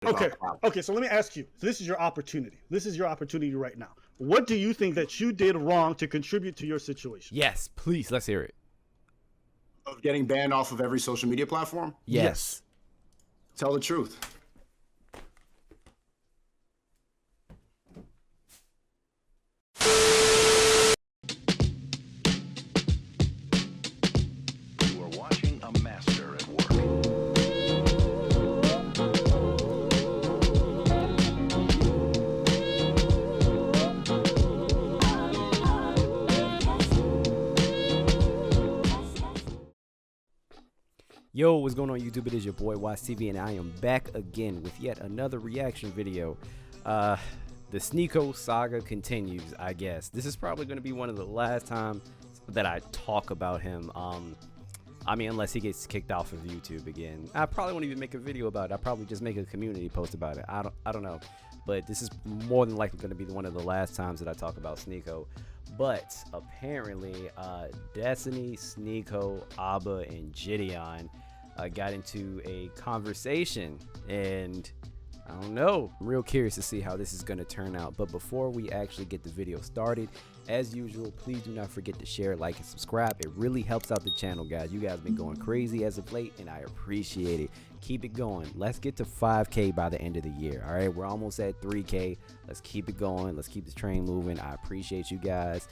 Okay. Okay. So let me ask you. So this is your opportunity. This is your opportunity right now. What do you think that you did wrong to contribute to your situation? Yes, please. Let's hear it. Of getting banned off of every social media platform? Yes. Tell the truth. You are watching a master at work. Yo, what's going on YouTube? It is your boy WattsTV, and I am back again with yet another reaction video. The SNEAKO saga continues, I guess. This is probably going to be one of the last times that I talk about him. I mean, unless he gets kicked off of YouTube again. I probably won't even make a video about it. I'll probably just make a community post about it. I don't know. But this is more than likely going to be one of the last times that I talk about SNEAKO. But apparently, Destiny, SNEAKO, Abba, and Gideon got into a conversation, and I don't know. I'm real curious to see how this is going to turn out. But before we actually get the video started, as usual, please do not forget to share, like, and subscribe. It really helps out the channel, guys. You guys have been going crazy as of late, and I appreciate it. Keep it going. Let's get to 5K by the end of the year. All right, we're almost at 3K. Let's keep it going. Let's keep this train moving. I appreciate you guys.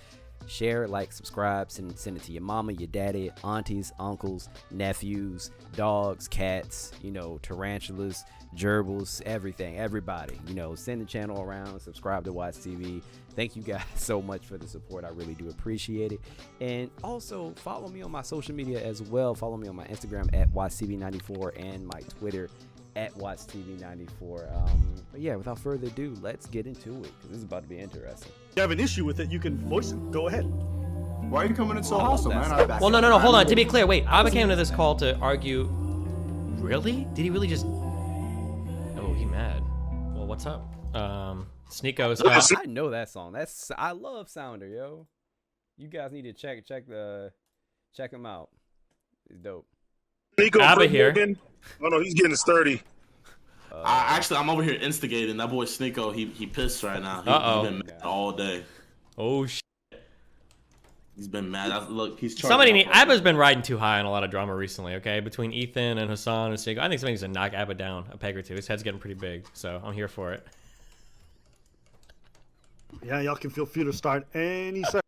Share, like, subscribe, send it to your mama, your daddy, aunties, uncles, nephews, dogs, cats, you know, tarantulas, gerbils, everything, everybody. You know, send the channel around, subscribe to WattsTV. Thank you guys so much for the support. I really do appreciate it. And also follow me on my social media as well. Follow me on my Instagram at WattsTV94 and my Twitter at WattsTV94. But yeah, without further ado, let's get into it, because this is about to be interesting. If you have an issue with it, you can voice it. Go ahead. Why are you coming in so hostile, man? Well, no, hold on. To be clear, wait. Abba came to this call to argue. Really? Did he really just? Oh, he mad. Well, what's up? SNEAKO's. I know that song. I love Sounder, yo. You guys need to check him out. It's dope. SNEAKO Abba here. Oh no, he's getting sturdy. I'm over here instigating. That boy SNEAKO, he pissed right now. He's been mad all day. Oh shit. He's been mad. Look, he's Abba's been riding too high on a lot of drama recently. Okay, between Ethan and Hassan and SNEAKO, I think somebody needs to knock Abba down a peg or two. His head's getting pretty big, so I'm here for it. Yeah, y'all can feel free to start any second.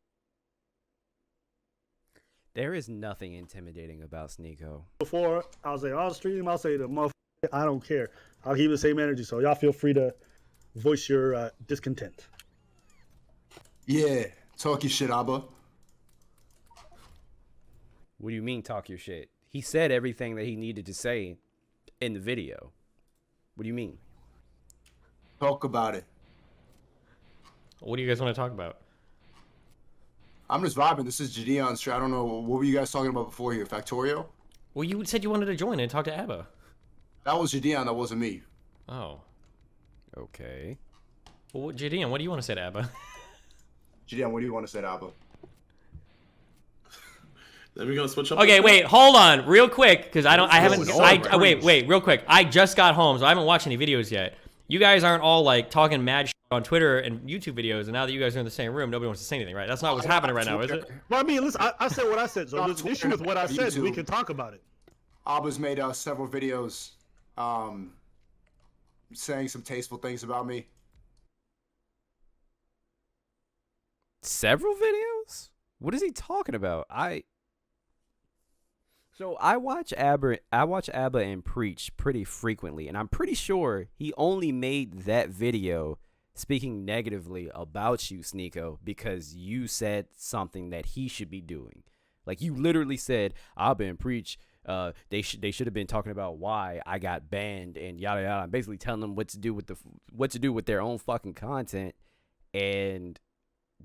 There is nothing intimidating about SNEAKO. Before I'll say on stream, I'll say the motherfucker. I don't care. I'll keep the same energy. So y'all feel free to voice your discontent. Yeah, talk your shit, Abba. What do you mean, talk your shit? He said everything that he needed to say in the video. What do you mean? Talk about it. What do you guys want to talk about? I'm just vibing. This is Gideon's stream. I don't know. What were you guys talking about before here? Factorio? Well, you said you wanted to join and talk to Abba. That was Gideon. That wasn't me. Oh. Okay. Well, Gideon, what do you want to say to Abba? Gideon, what do you want to say to Abba? Then we're gonna switch up. Okay, wait, hold on, real quick, because wait, real quick. I just got home, so I haven't watched any videos yet. You guys aren't all like talking mad shit on Twitter and YouTube videos, and now that you guys are in the same room, nobody wants to say anything, right? That's not what's happening right now, is it? Well, I mean, listen, I said what I said, so if there's an issue with what I said, we can talk about it. Abba's made several videos saying some tasteful things about me. Several videos? What is he talking about? So I watch Abba and Preach pretty frequently, and I'm pretty sure he only made that video speaking negatively about you, SNEAKO, because you said something that he should be doing. Like, you literally said Abba and Preach, they should have been talking about why I got banned and yada yada. I'm basically telling them what to do with their own fucking content, and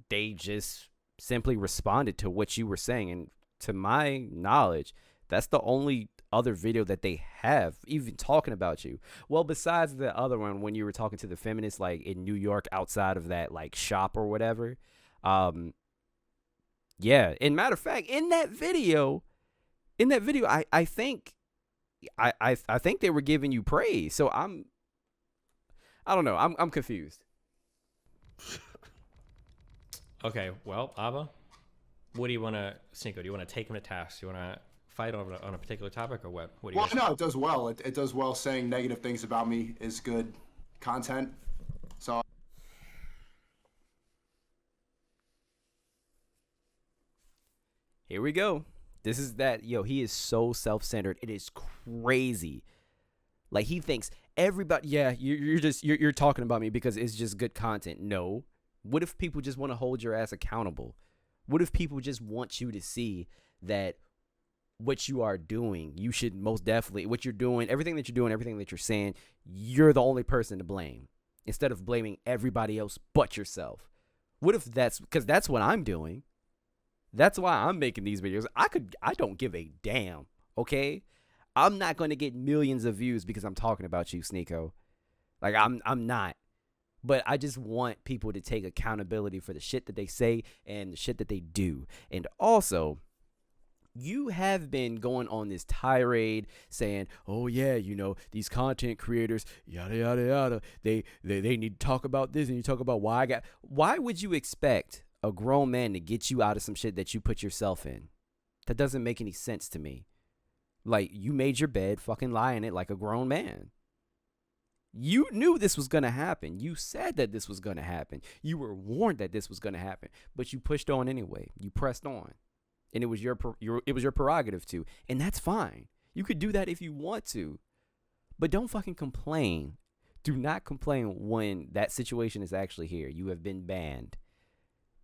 they just simply responded to what you were saying. And to my knowledge, that's the only other video that they have even talking about you. Well, besides the other one when you were talking to the feminists like in New York outside of that like shop or whatever. Yeah, and matter of fact, in that video, I think they were giving you praise. So I'm I don't know. I'm confused. Okay, well, Abba, what do you want to, SNEAKO? Do you want to take him to task? Do you want to fight on a particular topic or what? What do you Well, guys no, it does well. It does well. Saying negative things about me is good content. So Here we go. This is that. Yo, he is so self-centered. It is crazy. Like, he thinks everybody, yeah, you're talking about me because it's just good content. No. What if people just want to hold your ass accountable? What if people just want you to see that what you are doing, you should most definitely, what you're doing, everything that you're doing, everything that you're saying, you're the only person to blame instead of blaming everybody else but yourself. What if that's, because that's what I'm doing. That's why I'm making these videos. I don't give a damn, okay? I'm not going to get millions of views because I'm talking about you, SNEAKO. Like, I'm not. But I just want people to take accountability for the shit that they say and the shit that they do. And also, you have been going on this tirade saying, oh yeah, you know, these content creators, yada yada yada, they need to talk about this and you talk about why would you expect a grown man to get you out of some shit that you put yourself in? That doesn't make any sense to me. Like, you made your bed, fucking lie in it like a grown man. You knew this was going to happen. You said that this was going to happen. You were warned that this was going to happen, but you pushed on anyway. You pressed on. And it was your prerogative to, and that's fine. You could do that if you want to. But don't fucking complain. Do not complain when that situation is actually here. You have been banned.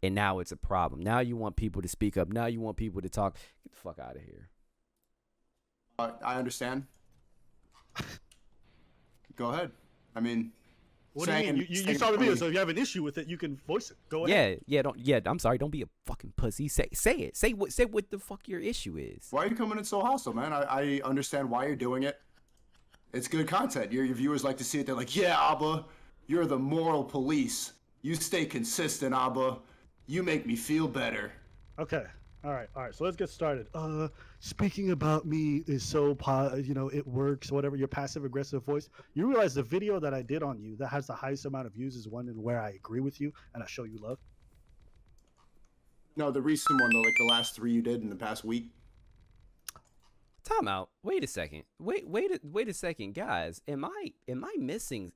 And now it's a problem. Now you want people to speak up. Now you want people to talk. Get the fuck out of here. I understand. Go ahead. I mean, What do you mean? You saw the video, so if you have an issue with it, you can voice it. Go ahead. I'm sorry. Don't be a fucking pussy. Say it. Say what the fuck your issue is. Why are you coming in so hostile, man? I understand why you're doing it. It's good content. Your viewers like to see it. They're like, yeah, Abba, you're the moral police. You stay consistent, Abba. You make me feel better. Okay. All right. So let's get started. Speaking about me is so, it works, whatever, your passive aggressive voice. You realize the video that I did on you that has the highest amount of views is one in where I agree with you and I show you love? No, the recent one, though, like the last 3 you did in the past week. Time out. Wait a second. Wait a second, guys. Am I missing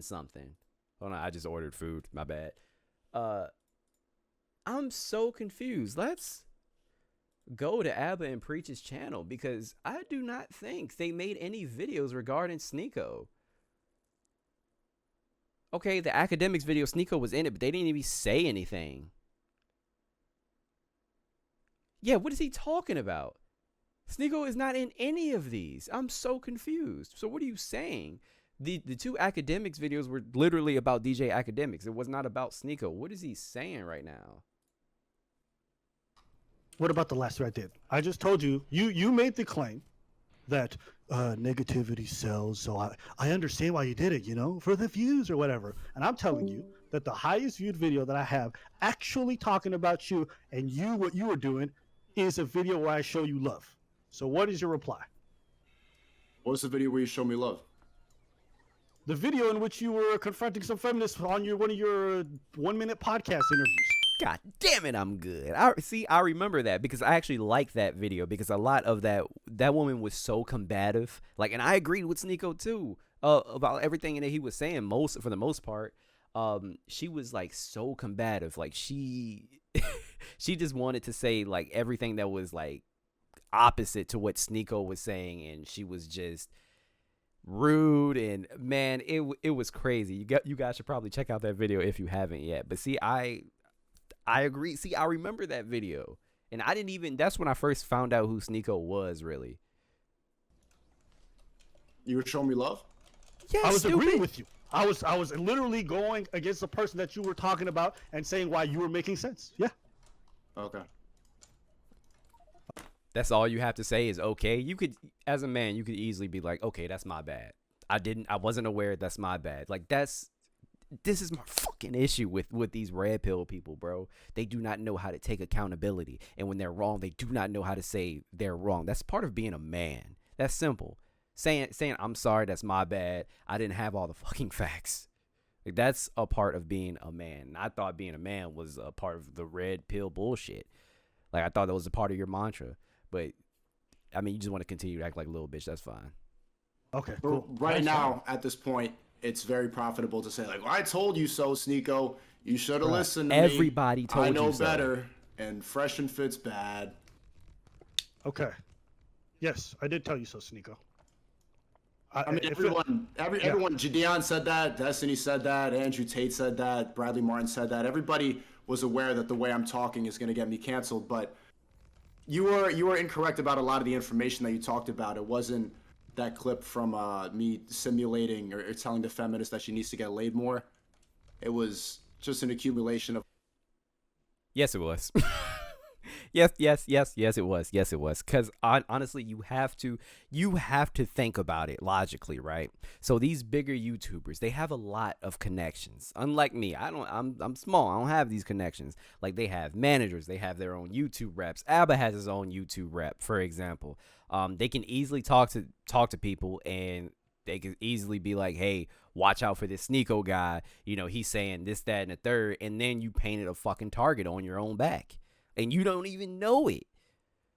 something? Hold on, I just ordered food. My bad. I'm so confused. Let's go to Abba and Preach's channel because I do not think they made any videos regarding SNEAKO. Okay, the academics video, SNEAKO was in it, but they didn't even say anything. Yeah, what is he talking about? SNEAKO is not in any of these. I'm so confused. So what are you saying? The two academics videos were literally about DJ Academics. It was not about SNEAKO. What is he saying right now? What about the last thread I did? I just told you, you made the claim that negativity sells, so I understand why you did it, for the views or whatever. And I'm telling you that the highest viewed video that I have actually talking about you and what you were doing is a video where I show you love. So what is your reply? What's the video where you show me love? The video in which you were confronting some feminists on one of your 1-minute podcast interviews. God damn it, I'm good. I remember that because I actually like that video because a lot of that woman was so combative. Like, and I agreed with SNEAKO too about everything that he was saying. For the most part, she was like so combative. Like she just wanted to say like everything that was like opposite to what SNEAKO was saying, and she was just rude. And man, it was crazy. You guys should probably check out that video if you haven't yet. But see, I agree. See, I remember that video, and that's when I first found out who SNEAKO was, really. You were showing me love? Yeah, I was agreeing with you. I was literally going against the person that you were talking about and saying why you were making sense. Yeah. Okay. That's all you have to say is okay. You could, as a man, you could easily be like, okay, that's my bad. I wasn't aware, that's my bad. Like, this is my fucking issue with these red pill people, bro. They do not know how to take accountability. And when they're wrong, they do not know how to say they're wrong. That's part of being a man. That's simple. saying I'm sorry, that's my bad, I didn't have all the fucking facts. Like, that's a part of being a man. I thought being a man was a part of the red pill bullshit. Like, I thought that was a part of your mantra. But I mean, you just want to continue to act like a little bitch. That's fine. Okay, cool. Right now, at this point, it's very profitable to say, like, well, I told you so, SNEAKO. You should have listened to me. Everybody told you so. I know better. And Fresh and Fit's bad. Okay. Yes, I did tell you so, SNEAKO. I mean, everyone, Jadeon said that, Destiny said that, Andrew Tate said that, Bradley Martin said that. Everybody was aware that the way I'm talking is going to get me canceled, but you were incorrect about a lot of the information that you talked about. It wasn't that clip from me simulating or telling the feminist that she needs to get laid more. It was just an accumulation of. Yes, it was. Yes, it was. Yes, it was. Because honestly, you have to think about it logically, right? So these bigger YouTubers, they have a lot of connections. Unlike me, I'm small. I don't have these connections. Like, they have managers. They have their own YouTube reps. Abba has his own YouTube rep, for example. They can easily talk to people, and they can easily be like, hey, watch out for this SNEAKO guy. You know, he's saying this, that, and the third. And then you painted a fucking target on your own back. And you don't even know it.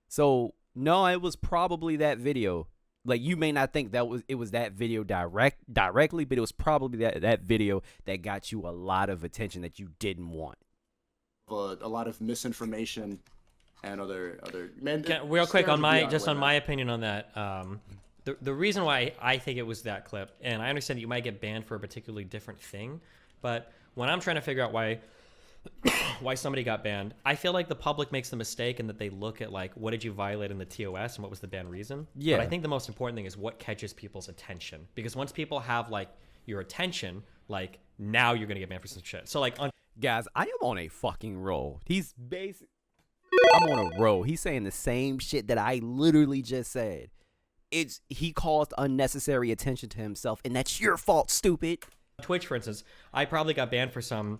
So, no, it was probably that video. Like, you may not think it was that video directly, but it was probably that video that got you a lot of attention that you didn't want. A lot of misinformation and other real quick on my opinion on that. The reason why I think it was that clip, and I understand that you might get banned for a particularly different thing, but when I'm trying to figure out why somebody got banned, I feel like the public makes the mistake in that they look at, like, what did you violate in the TOS and what was the ban reason. Yeah. But I think the most important thing is what catches people's attention, because once people have, like, your attention, like, now you're gonna get banned for some shit. So, like, guys, I am on a fucking roll. I'm on a roll. He's saying the same shit that I literally just said. He caused unnecessary attention to himself, and that's your fault, stupid. Twitch, for instance, I probably got banned for some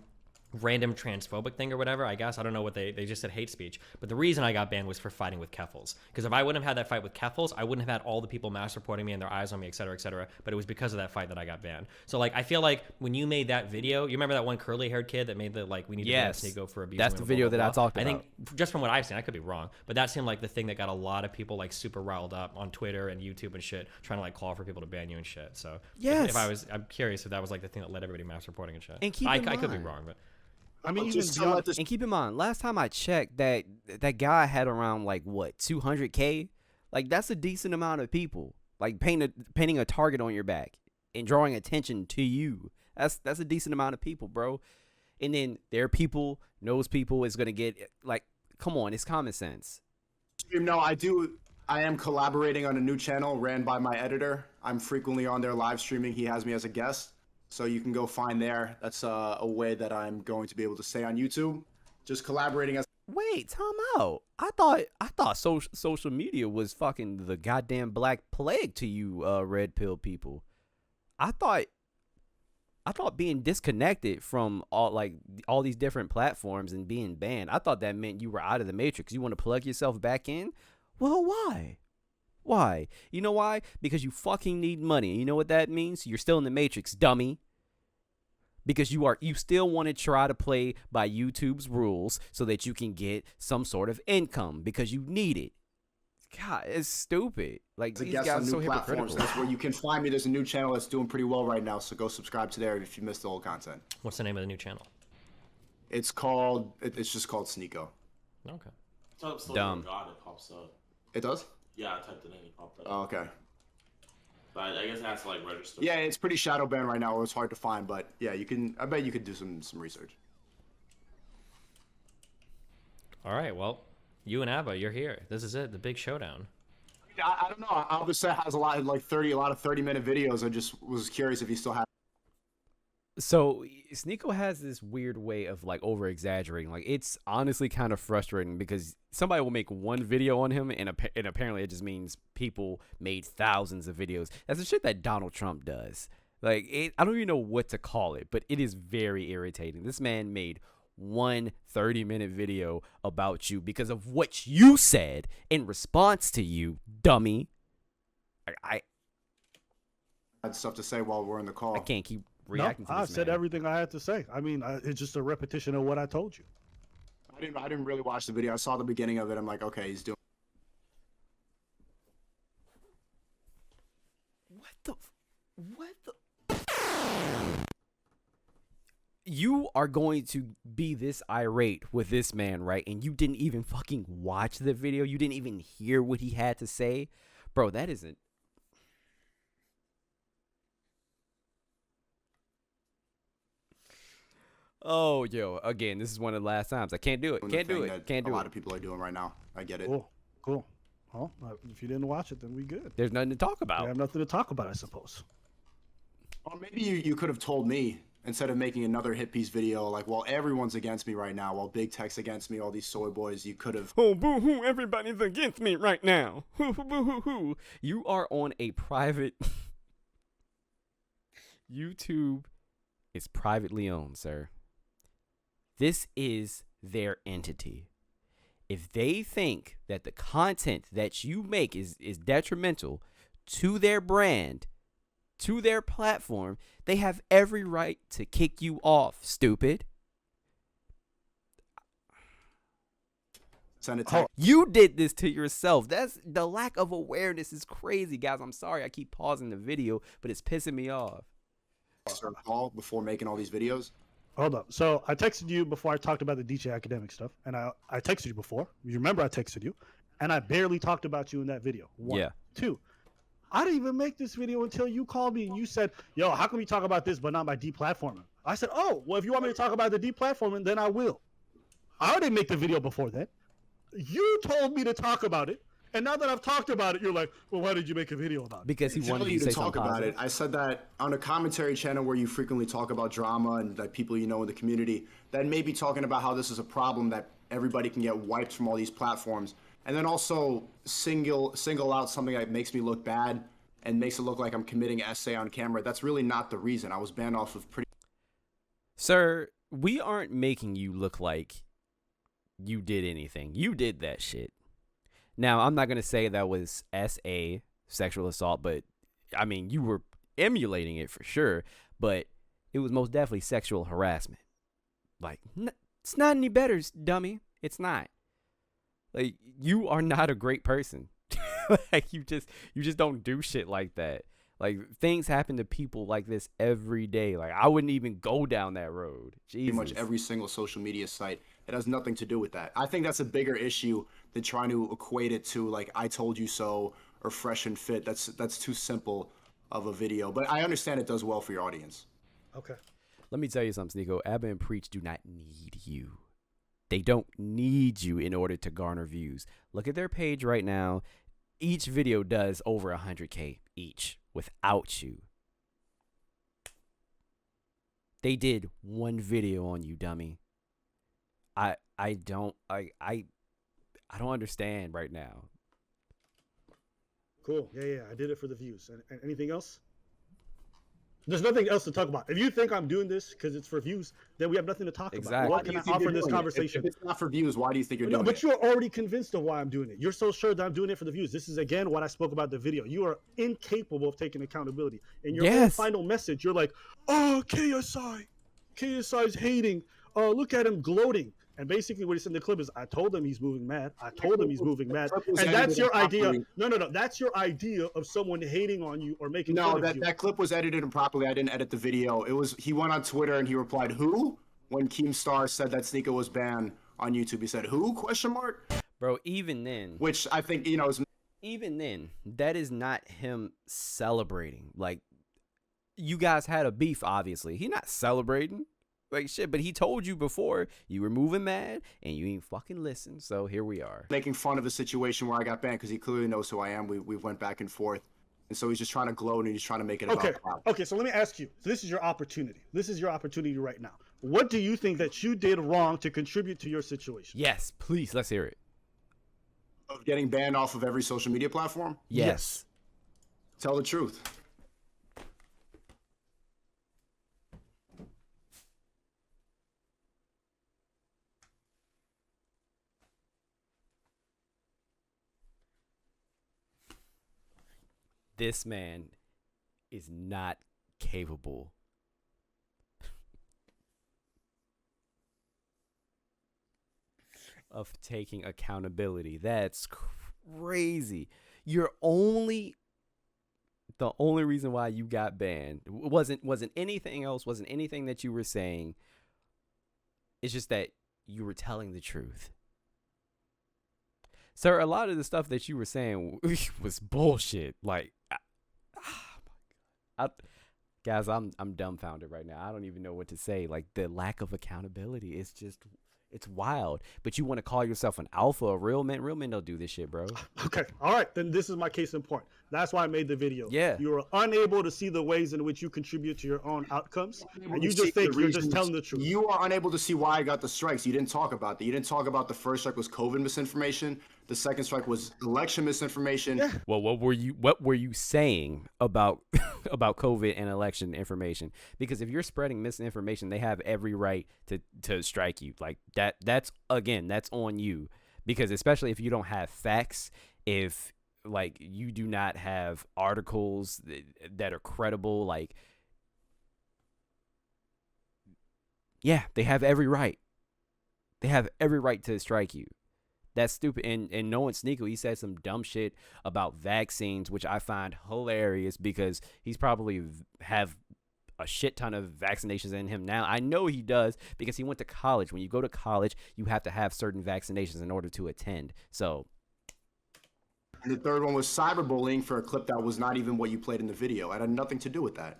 random transphobic thing or whatever, I guess. I don't know what they just said hate speech. But the reason I got banned was for fighting with Keffels. Because if I wouldn't have had that fight with Keffels, I wouldn't have had all the people mass reporting me and their eyes on me, et cetera, et cetera. But it was because of that fight that I got banned. So, like, I feel like when you made that video, you remember that one curly-haired kid that made the, like, we need to ban SNEAKO for abuse? That's the video that I talked about. I think, just from what I've seen, I could be wrong, but that seemed like the thing that got a lot of people, like, super riled up on Twitter and YouTube and shit, trying to, like, call for people to ban you and shit. So, yes. I'm curious if that was, like, the thing that led everybody mass reporting and shit. And I could be wrong, but. I mean, and keep in mind, last time I checked, that guy had around, like, what, 200K? Like, that's a decent amount of people. Like, painting a target on your back and drawing attention to you. That's a decent amount of people, bro. And then there are people, knows people is gonna get, like, come on, it's common sense. No, I am collaborating on a new channel ran by my editor. I'm frequently on there live streaming. He has me as a guest. So you can go find there. That's a way that I'm going to be able to stay on YouTube. Just collaborating as. Wait, time out. I thought social media was fucking the goddamn black plague to you, red pill people. I thought being disconnected from all these different platforms and being banned, I thought that meant you were out of the matrix. You want to plug yourself back in? Well, why? Why? You know why? Because you fucking need money. You know what that means? You're still in the matrix, dummy. Because you still want to try to play by YouTube's rules so that you can get some sort of income because you need it. God, it's stupid. Like, these guys are so hypocritical. That's where you can find me. There's a new channel that's doing pretty well right now, so go subscribe to there if you missed the old content. What's the name of the new channel? It's just called SNEAKO. Okay. Dumb. God, it pops up. It does? Yeah, I typed it in. It popped up. Oh, okay. But I guess it has to, like, register. Yeah, it's pretty shadow banned right now. It's hard to find, but yeah, you can. I bet you could do some research. All right. Well, you and Abba, you're here. This is it. The big showdown. I don't know. Obviously, has a lot of 30-minute videos. I just was curious if he still had. So SNEAKO has this weird way of, like, over exaggerating. Like, it's honestly kind of frustrating because somebody will make one video on him and apparently it just means people made thousands of videos. That's the shit that Donald Trump does. Like, I don't even know what to call it, but it is very irritating. This man made one 30-minute video about you because of what you said in response to you, dummy. had stuff to say while we're in the call. I can't keep No, reacting to I this said man. everything I had to say. I mean, it's just a repetition of what I told you. I didn't really watch the video. I saw the beginning of it. I'm like, okay, he's doing. What the? You are going to be this irate with this man, right? And you didn't even fucking watch the video. You didn't even hear what he had to say. Bro, that isn't. Oh, yo, again, this is one of the last times. I can't do it. the Can't do thing it. that Can't a do lot it. of people are doing right now. I get it. Cool. Well, if you didn't watch it, then we good. There's nothing to talk We about. have nothing to talk about, I suppose. Or maybe you could have told me instead of making another hit piece video, like, while everyone's against me right now, while Big Tech's against me, all these soy boys, you could have. Oh, boo-hoo, everybody's against me right now. Boo-hoo-hoo. You are on a private... YouTube is privately owned, sir. This is their entity. If they think that the content that you make is detrimental to their brand, to their platform, they have every right to kick you off, stupid. Send a text. You did this to yourself. That's the lack of awareness is crazy, guys. I'm sorry I keep pausing the video, but it's pissing me off. Or call before making all these videos. Hold up. So I texted you before I talked about the DJ academic stuff, and I texted you before. You remember I texted you, and I barely talked about you in that video. One. Yeah. Two, I didn't even make this video until you called me and you said, yo, how come you talk about this but not my deplatforming? I said, oh, well, if you want me to talk about the deplatforming, then I will. I already make the video before that. You told me to talk about it, and now that I've talked about it, you're like, well, why did you make a video about it? Because he Tell wanted you you to say talk something about positive. it. I said that on a commentary channel where you frequently talk about drama and that people you know in the community, that may be talking about how this is a problem that everybody can get wiped from all these platforms, and then also single out something that makes me look bad and makes it look like I'm committing essay on camera. That's really not the reason. I was banned off of pretty. Sir, we aren't making you look like you did anything. You did that shit. Now, I'm not going to say that was SA, sexual assault, but, I mean, you were emulating it for sure, but it was most definitely sexual harassment. Like, it's not any better, dummy. It's not. Like, you are not a great person. Like, you just don't do shit like that. Like, things happen to people like this every day. Like, I wouldn't even go down that road. Jesus. Much every single social media site. It has nothing to do with that. I think that's a bigger issue than trying to equate it to like "I told you so" or "Fresh and Fit." That's too simple of a video. But I understand it does well for your audience. Okay. Let me tell you something, Sneako. Abba and Preach do not need you. They don't need you in order to garner views. Look at their page right now. Each video does over 100K each without you. They did one video on you, dummy. I don't understand right now. Cool. Yeah. I did it for the views. And anything else? There's nothing else to talk about. If you think I'm doing this because it's for views, then we have nothing to talk Exactly. about. Why What do can you I think offer you're in this doing it? conversation? If it's not for views, why do you think you're No, doing but it? you're already convinced of why I'm doing it. You're so sure that I'm doing it for the views. This is, again, what I spoke about the video. You are incapable of taking accountability. In your own Yes. final message, you're like, oh, KSI is hating. Oh, look at him gloating. And basically what he said in the clip is, I told him he's moving mad. And that's your idea. No. That's your idea of someone hating on you or making No, fun of you. that clip was edited improperly. I didn't edit the video. He went on Twitter and he replied, "Who?" When Keemstar said that SNEAKO was banned on YouTube. He said, "Who?" question mark. Bro, even then, Which I think is that is not him celebrating. Like, you guys had a beef, obviously. He's not celebrating. Like, shit, but he told you before you were moving mad and you ain't fucking listen. So here we are. making fun of a situation where I got banned because he clearly knows who I am. We went back and forth. And so he's just trying to gloat and he's trying to make it Okay. about clout. Okay, so let me ask you. So this is your opportunity. This is your opportunity right now. What do you think that you did wrong to contribute to your situation? Yes, please, let's hear it. Of getting banned off of every social media platform? Yes. Tell the truth. This man is not capable of taking accountability. That's crazy. The only reason why you got banned wasn't anything else, wasn't anything that you were saying. It's just that you were telling the truth. Sir, a lot of the stuff that you were saying was bullshit. Like, guys, I'm dumbfounded right now. I don't even know what to say. Like, the lack of accountability is just, it's wild. But you want to call yourself an alpha, a real man? Real men don't do this shit, bro. Okay, all right, then this is my case in point. That's why I made the video. Yeah. You were unable to see the ways in which you contribute to your own outcomes, and you just think you're just telling the truth. You are unable to see why I got the strikes. You didn't talk about that. You didn't talk about the first strike was COVID misinformation. The second strike was election misinformation. Yeah. Well, what were you saying about about COVID and election information? Because if you're spreading misinformation, they have every right to strike you. Like that's on you. Because especially if you don't have facts, if like you do not have articles that are credible, like, yeah, they have every right. They have every right to strike you. That's stupid. And knowing SNEAKO, he said some dumb shit about vaccines, which I find hilarious because he's probably have a shit ton of vaccinations in him now. I know he does because he went to college. When you go to college, you have to have certain vaccinations in order to attend. So. And the third one was cyberbullying for a clip that was not even what you played in the video. It had nothing to do with that.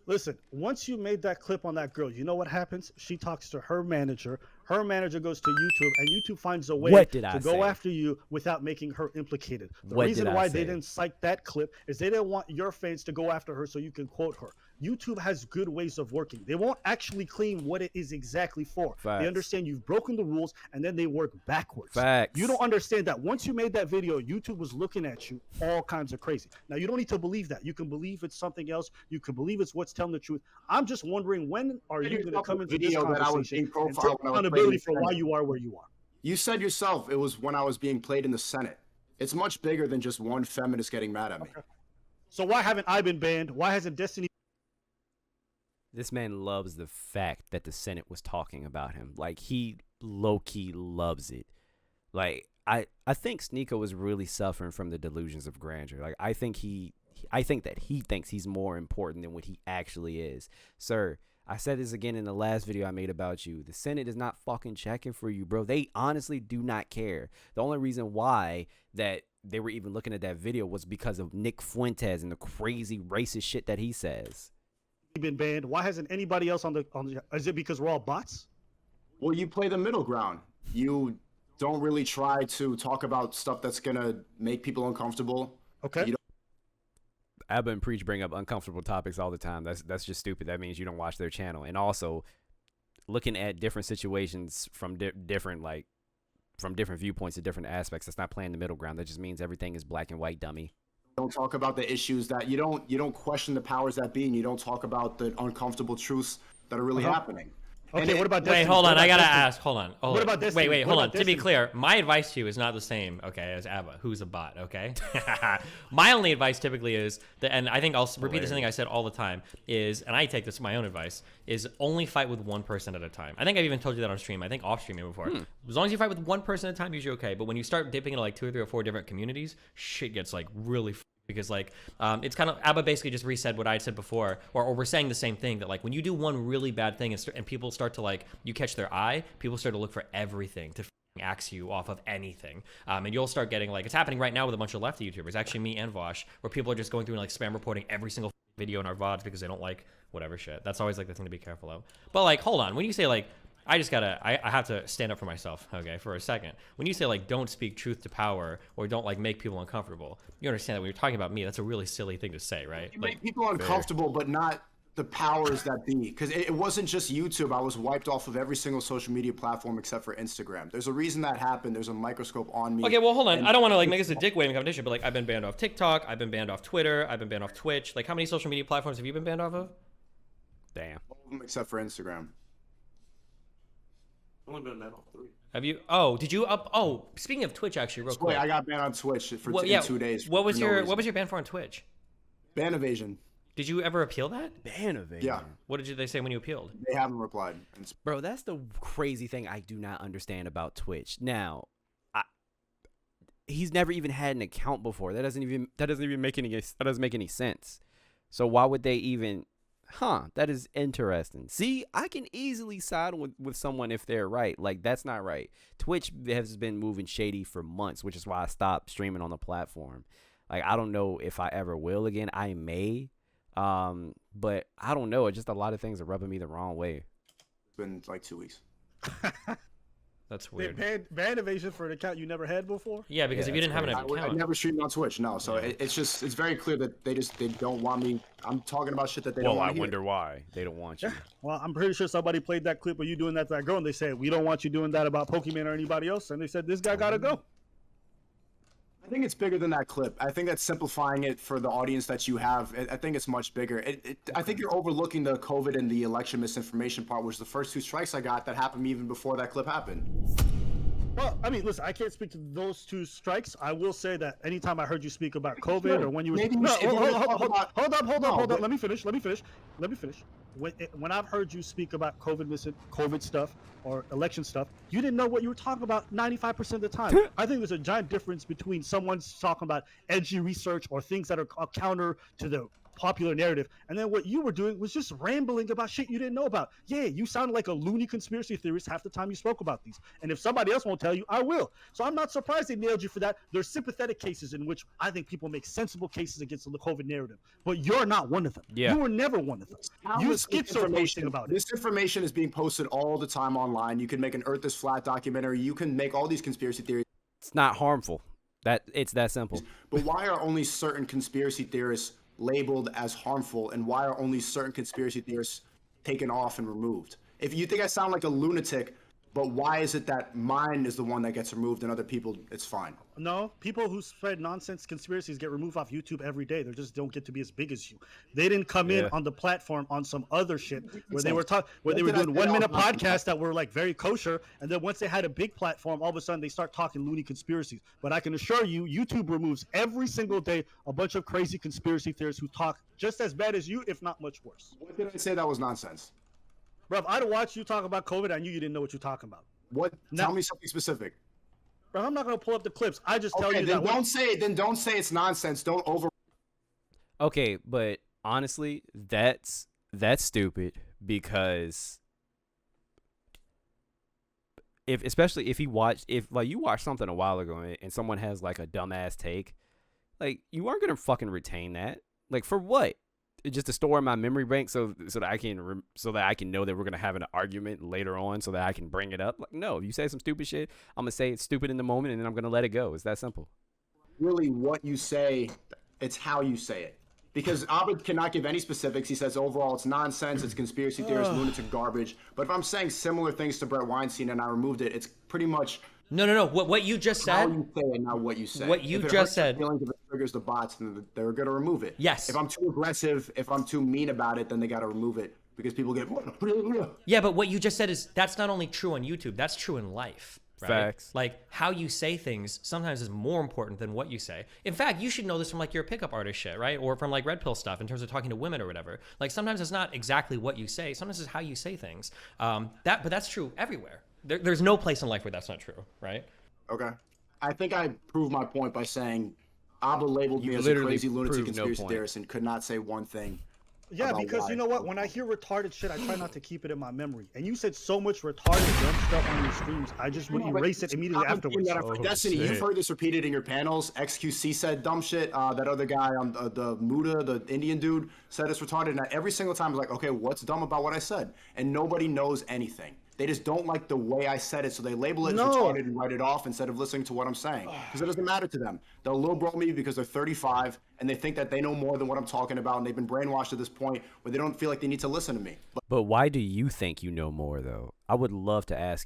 Listen, once you made that clip on that girl, you know what happens? She talks to her manager. Her manager goes to YouTube, and YouTube finds a way to go after you without making her implicated. The reason why they didn't cite that clip is they didn't want your fans to go after her so you can quote her. YouTube has good ways of working. They won't actually claim what it is exactly for. Facts. They understand you've broken the rules, and then they work backwards. Facts. You don't understand that once you made that video, YouTube was looking at you all kinds of crazy. Now, you don't need to believe that. You can believe it's something else. You can believe it's what's telling the truth. I'm just wondering, when are you going to come into this conversation and take accountability for why you are where you are? You said yourself it was when I was being played in the Senate. It's much bigger than just one feminist getting mad at me. Okay. So why haven't I been banned? Why hasn't Destiny? This man loves the fact that the Senate was talking about him. Like, he low-key loves it. Like, I think SNEAKO is really suffering from the delusions of grandeur. Like, I think that he thinks he's more important than what he actually is. Sir, I said this again in the last video I made about you. The Senate is not fucking checking for you, bro. They honestly do not care. The only reason why that they were even looking at that video was because of Nick Fuentes and the crazy racist shit that he says. Been banned. Why hasn't anybody else on the is it because we're all bots? Well, you play the middle ground. You don't really try to talk about stuff that's gonna make people uncomfortable. Okay. Abba and Preach bring up uncomfortable topics all the time. That's just stupid. That means you don't watch their channel. And also, looking at different situations from different viewpoints and different aspects, that's not playing the middle ground. That just means everything is black and white, dummy. Don't talk about the issues that you don't question the powers that be, and you don't talk about the uncomfortable truths that are really happening. Okay, what about Destiny? Wait, hold on. I gotta ask. Hold on. What about Destiny? Wait, What hold about on. To be Destiny? clear, my advice to you is not the same, okay, as Abba, who's a bot, okay? My only advice typically is that, and I think I'll repeat this thing I said all the time, is, and I take this as my own advice, is only fight with one person at a time. I think I've even told you that on stream. I think off stream before. As long as you fight with one person at a time, usually okay. But when you start dipping into like 2 or 3 or 4 different communities, shit gets like really because like it's kind of Abba basically just resaid what I had said before, or we're saying the same thing, that like when you do one really bad thing and people start to like, you catch their eye, people start to look for everything to axe you off of anything, and you'll start getting like, it's happening right now with a bunch of lefty YouTubers, actually me and Vosh, where people are just going through and like spam reporting every single video in our VODs because they don't like whatever shit. That's always like the thing to be careful of. But like, hold on, when you say like, I have to stand up for myself, okay, for a second. When you say, like, don't speak truth to power or don't, like, make people uncomfortable, you understand that when you're talking about me, that's a really silly thing to say, right? You make people uncomfortable, but not the powers that be. Because it wasn't just YouTube. I was wiped off of every single social media platform except for Instagram. There's a reason that happened. There's a microscope on me. Okay, well, hold on. I don't want to, like, make this a dick-waving competition, but, like, I've been banned off TikTok. I've been banned off Twitter. I've been banned off Twitch. Like, how many social media platforms have you been banned off of? Damn. All of them except for Instagram. Only been banned off 3. Have you? Oh, did you up? Oh, speaking of Twitch, actually, real quick. I got banned on Twitch for Well, 2 days. What was for no your reason. ban for on Twitch? Ban evasion? Did you ever appeal that? Ban evasion. Yeah. What did they say when you appealed? They haven't replied. Bro, that's the crazy thing I do not understand about Twitch. Now, he's never even had an account before. That doesn't make any sense. So why would they even? That is interesting. See, I can easily side with someone if they're right. Like, that's not right. Twitch has been moving shady for months, which is why I stopped streaming on the platform. Like, I don't know if I ever will again. I may, but I don't know. It's just a lot of things are rubbing me the wrong way. It's been like 2 weeks. That's weird. Ban evasion for an account you never had before? Yeah, because if you didn't have an account, I never streamed on Twitch. No, so it's very clear that they don't want me. I'm talking about shit that they don't want to hear. Wonder why they don't want you. Well, I'm pretty sure somebody played that clip of you doing that to that girl, and they said, we don't want you doing that about Pokemon or anybody else. And they said, this guy got to go. I think it's bigger than that clip. I think that's simplifying it for the audience that you have. I think it's much bigger. I think you're overlooking the COVID and the election misinformation part, which the first 2 strikes I got that happened even before that clip happened. Well, I mean, listen, I can't speak to those 2 strikes. I will say that anytime I heard you speak about COVID or when you were... Hold up. Let me finish. When I've heard you speak about COVID stuff or election stuff, you didn't know what you were talking about 95% of the time. I think there's a giant difference between someone's talking about edgy research or things that are counter to the popular narrative, and then what you were doing was just rambling about shit you didn't know about. Yeah, you sounded like a loony conspiracy theorist half the time you spoke about these. And if somebody else won't tell you, I will. So I'm not surprised they nailed you for that. There's sympathetic cases in which I think people make sensible cases against the COVID narrative, but you're not one of them. Yeah. You were never one of them. You skipped information about it. This information is being posted all the time online. You can make an Earth is Flat documentary. You can make all these conspiracy theories. It's not harmful. It's that simple. But why are only certain conspiracy theorists labeled as harmful, and why are only certain conspiracy theorists taken off and removed? If you think I sound like a lunatic, but why is it that mine is the one that gets removed and other people, it's fine? No, people who spread nonsense conspiracies get removed off YouTube every day. They just don't get to be as big as you. They didn't come in on the platform on some other shit where they were doing 1-minute podcasts that were like very kosher, and then once they had a big platform, all of a sudden they start talking loony conspiracies. But I can assure you, YouTube removes every single day a bunch of crazy conspiracy theorists who talk just as bad as you, if not much worse. What did I say that was nonsense? Bro, if I'd have watched you talk about COVID, I knew you didn't know what you're talking about. What? Tell me something specific. Bro, I'm not gonna pull up the clips. I just tell you then that. Don't say it's nonsense. Don't over. Okay, but honestly, that's stupid, because especially if you watch something a while ago and someone has like a dumbass take, like, you aren't gonna fucking retain that. Like, for what? Just to store in my memory bank so that I can know that we're gonna have an argument later on so that I can bring it up. Like, no, you say some stupid shit, I'm gonna say it's stupid in the moment and then I'm gonna let it go. It's that simple. Really, what you say, it's how you say it. Because Abed cannot give any specifics. He says overall it's nonsense, it's conspiracy theories, lunatic garbage. But if I'm saying similar things to Brett Weinstein and I removed it, it's pretty much No. What you just said. How you say it, not what you say. What you just said. If it triggers the bots, then they're going to remove it. Yes. If I'm too aggressive, if I'm too mean about it, then they got to remove it because people get. Yeah, but what you just said that's not only true on YouTube. That's true in life. Right? Facts. Like, how you say things sometimes is more important than what you say. In fact, you should know this from like your pickup artist shit, right? Or from like red pill stuff in terms of talking to women or whatever. Like, sometimes it's not exactly what you say. Sometimes it's how you say things. But that's true everywhere. There's no place in life where that's not true, right? Okay. I think I proved my point by saying Abba labeled me as a crazy lunatic conspiracy theorist and could not say one thing. Yeah, because you know what? When I hear retarded shit, I try not to keep it in my memory. And you said so much retarded dumb stuff on your streams, I just would erase it immediately afterwards. Destiny, you've heard this repeated in your panels. XQC said dumb shit. That other guy on the Muda, the Indian dude, said it's retarded. And every single time, I was like, okay, what's dumb about what I said? And nobody knows anything. They just don't like the way I said it, so they label it as retarded and write it off instead of listening to what I'm saying. Because it doesn't matter to them. They'll lowbrow me because they're 35, and they think that they know more than what I'm talking about, and they've been brainwashed to this point where they don't feel like they need to listen to me. But why do you think you know more, though? I would love to ask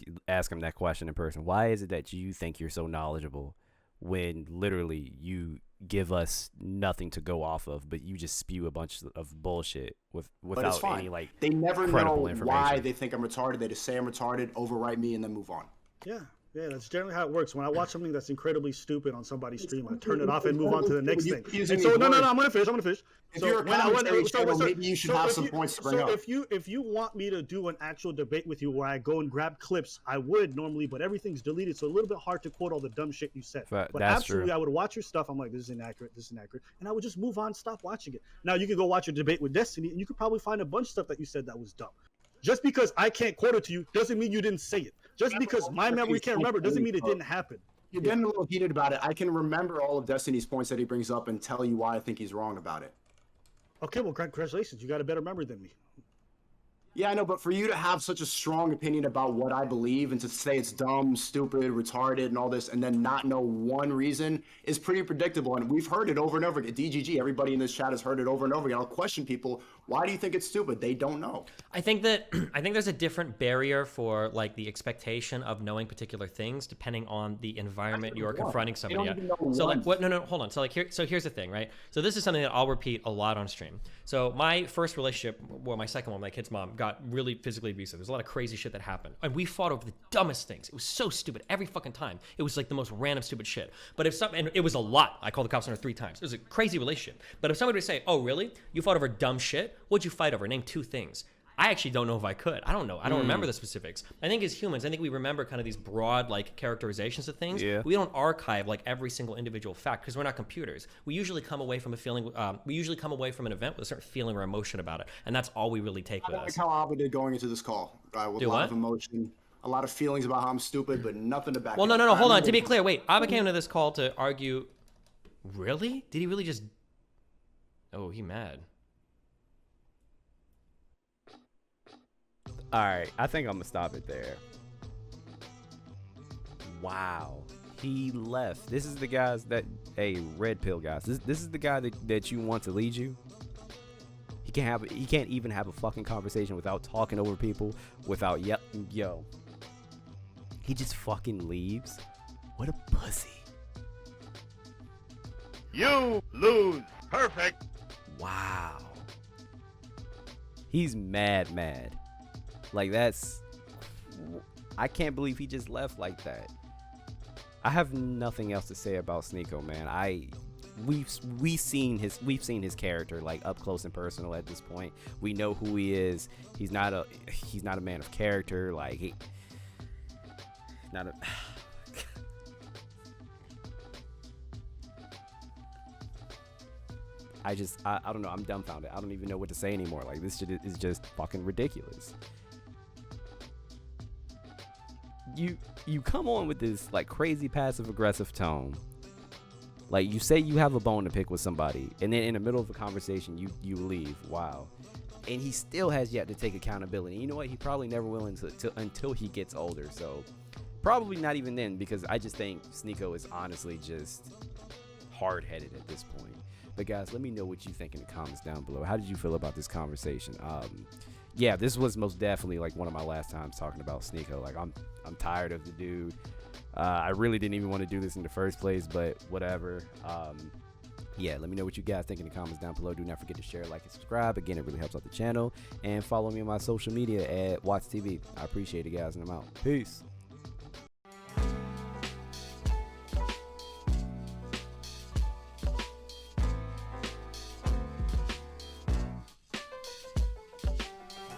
him that question in person. Why is it that you think you're so knowledgeable when literally you give us nothing to go off of, but you just spew a bunch of bullshit without any like they never credible know information. Why they think I'm retarded. They just say I'm retarded, overwrite me, and then move on. Yeah. Yeah, that's generally how it works. When I watch something that's incredibly stupid on somebody's stream, I turn it off and move on to the next thing. And so, no, I'm gonna finish. If you're a commentary channel, maybe you should have some points to bring up. If you want me to do an actual debate with you where I go and grab clips, I would normally, but everything's deleted, so a little bit hard to quote all the dumb shit you said. But that's absolutely, true. I would watch your stuff. I'm like, this is inaccurate, and I would just move on, stop watching it. Now you could go watch a debate with Destiny, and you could probably find a bunch of stuff that you said that was dumb. Just because I can't quote it to you doesn't mean you didn't say it. Just because my memory can't remember doesn't mean it didn't happen. You're getting a little heated about it. I can remember all of Destiny's points that he brings up and tell you why I think he's wrong about it. Okay, well, congratulations. You got a better memory than me. Yeah, I know, but for you to have such a strong opinion about what I believe and to say it's dumb, stupid, retarded, and all this, and then not know one reason is pretty predictable. And we've heard it over and over again. DGG, everybody in this chat has heard it over and over again. I'll question people, why do you think it's stupid? They don't know. I think there's a different barrier for like the expectation of knowing particular things depending on the environment you're confronting somebody at. So like what? No, hold on. So like here's the thing, right? So this is something that I'll repeat a lot on stream. So my first relationship, well, my second one, my kid's mom, got really physically abusive. There's a lot of crazy shit that happened, and we fought over the dumbest things. It was so stupid every fucking time. It was like the most random stupid shit. But if and it was a lot. I called the cops on her 3 times. It was a crazy relationship. But if somebody would say, "Oh, really? You fought over dumb shit? What'd you fight over? Name 2 things." I actually don't know if I could. I don't know. I don't remember the specifics. I think as humans, I think we remember kind of these broad like characterizations of things. Yeah. We don't archive like every single individual fact because we're not computers. We usually come away from a feeling. We usually come away from an event with a certain feeling or emotion about it, and that's all we really take with I like us. how Abba did going into this call with a lot of emotion, a lot of feelings about how I'm stupid, but nothing to back. Well, no. Hold on. To be clear, wait. Abba came to this call to argue. Really? Did he really just? Oh, he mad. All right, I think I'm gonna stop it there. Wow, he left. This is the guys that, hey, red pill guys. This is the guy that you want to lead you. He can't even have a fucking conversation without talking over people, without yo. He just fucking leaves. What a pussy. You lose. Perfect. Wow. He's mad. Like I can't believe he just left like that. I have nothing else to say about SNEAKO, man. We've seen his character like up close and personal at this point. We know who he is. He's not a man of character. Like he not a I don't know. I'm dumbfounded. I don't even know what to say anymore. Like this shit is just fucking ridiculous. You come on with this like crazy passive aggressive tone. Like you say you have a bone to pick with somebody, and then in the middle of a conversation you leave. Wow. And he still has yet to take accountability. You know what? He probably never will until he gets older. So probably not even then, because I just think SNEAKO is honestly just hard-headed at this point. But guys, let me know what you think in the comments down below. How did you feel about this conversation? Yeah, this was most definitely like one of my last times talking about SNEAKO. Like I'm tired of the dude. I really didn't even want to do this in the first place, but whatever. Yeah, let me know what you guys think in the comments down below. Do not forget to share, like, and subscribe. Again, it really helps out the channel. And follow me on my social media at WattsTV. I appreciate it, guys, and I'm out. Peace.